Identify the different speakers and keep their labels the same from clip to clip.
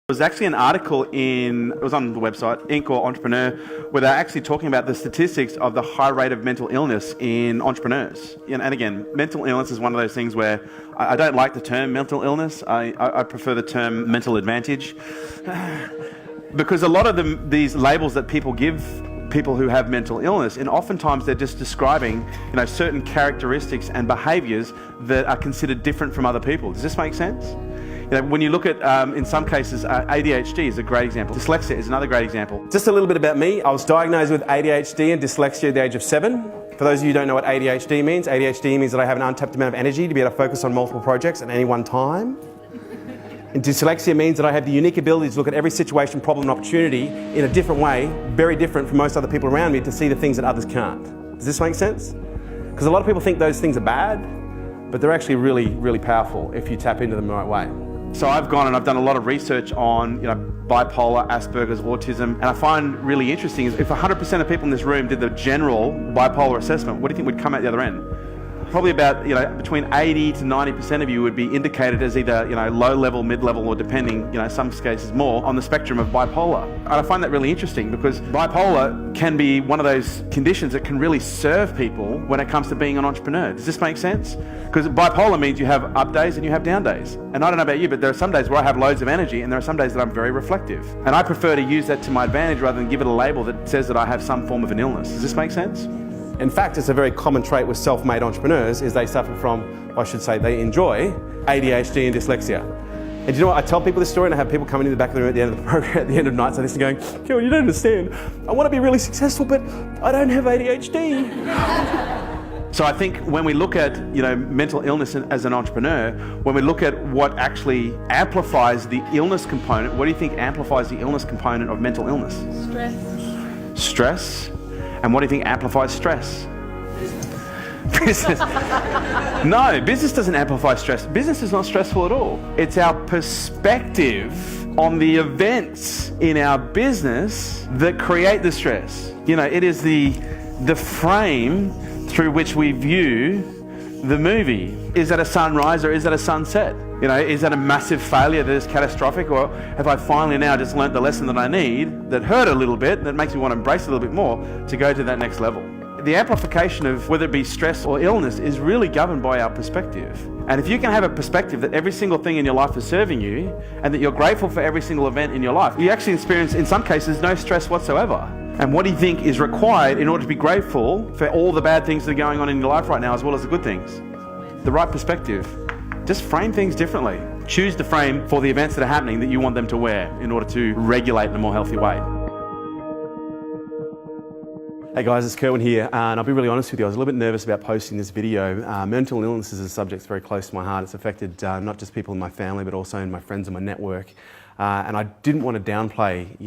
Speaker 1: There was actually an article it was on the website, Inc. or Entrepreneur, where they're actually talking about the statistics of the high rate of mental illness in entrepreneurs. And again, mental illness is one of those things where I don't like the term mental illness. I prefer the term mental advantage. Because a lot of these labels that people give people who have mental illness, and oftentimes they're just describing, certain characteristics and behaviours that are considered different from other people. Does this make sense? When you look at, in some cases, ADHD is a great example. Dyslexia is another great example.
Speaker 2: Just a little bit about me. I was diagnosed with ADHD and dyslexia at the age of 7. For those of you who don't know what ADHD means that I have an untapped amount of energy to be able to focus on multiple projects at any one time. And dyslexia means that I have the unique ability to look at every situation, problem, and opportunity in a different way, very different from most other people around me, to see the things that others can't. Does this make sense? Because a lot of people think those things are bad, but they're actually really, really powerful if you tap into them the right way.
Speaker 1: So I've gone and I've done a lot of research on bipolar, Asperger's, autism, and I find really interesting is if 100% of people in this room did the general bipolar assessment, what do you think would come out the other end? Probably about between 80 to 90% of you would be indicated as either low level, mid level, or depending some cases more on the spectrum of bipolar. And I find that really interesting because bipolar can be one of those conditions that can really serve people when it comes to being an entrepreneur. Does this make sense? Because bipolar means you have up days and you have down days. And I don't know about you, but there are some days where I have loads of energy and there are some days that I'm very reflective. And I prefer to use that to my advantage rather than give it a label that says that I have some form of an illness. Does this make sense?
Speaker 2: In fact, it's a very common trait with self-made entrepreneurs is they suffer from, I should say, they enjoy ADHD and dyslexia. And do you know what? I tell people this story and I have people coming in the back of the room at the end of the program, at the end of nights, and they're going, Kerwin, you don't understand. I want to be really successful, but I don't have ADHD.
Speaker 1: So I think when we look at mental illness as an entrepreneur, when we look at what actually amplifies the illness component, what do you think amplifies the illness component of mental illness?
Speaker 3: Stress.
Speaker 1: Stress? And what do you think amplifies stress? Business. No, business doesn't amplify stress. Business is not stressful at all. It's our perspective on the events in our business that create the stress. It is the frame through which we view the movie. Is that a sunrise or is that a sunset? Is that a massive failure that is catastrophic, or have I finally now just learnt the lesson that I need, that hurt a little bit, that makes me want to embrace it a little bit more to go to that next level? The amplification of whether it be stress or illness is really governed by our perspective. And if you can have a perspective that every single thing in your life is serving you, and that you're grateful for every single event in your life, you actually experience, in some cases, no stress whatsoever. And what do you think is required in order to be grateful for all the bad things that are going on in your life right now, as well as the good things? The right perspective. Just frame things differently. Choose the frame for the events that are happening that you want them to wear in order to regulate in a more healthy way.
Speaker 2: Hey guys, it's Kerwin here, and I'll be really honest with you, I was a little bit nervous about posting this video. Mental illness is a subject that's very close to my heart. It's affected not just people in my family, but also in my friends and my network. And I didn't want to downplay,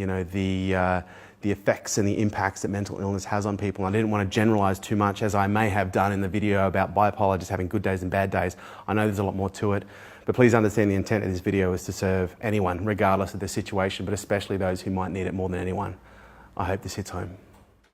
Speaker 2: the effects and the impacts that mental illness has on people. I didn't want to generalize too much, as I may have done in the video about bipolar just having good days and bad days. I know there's a lot more to it, but please understand the intent of this video is to serve anyone, regardless of their situation, but especially those who might need it more than anyone. I hope this hits home.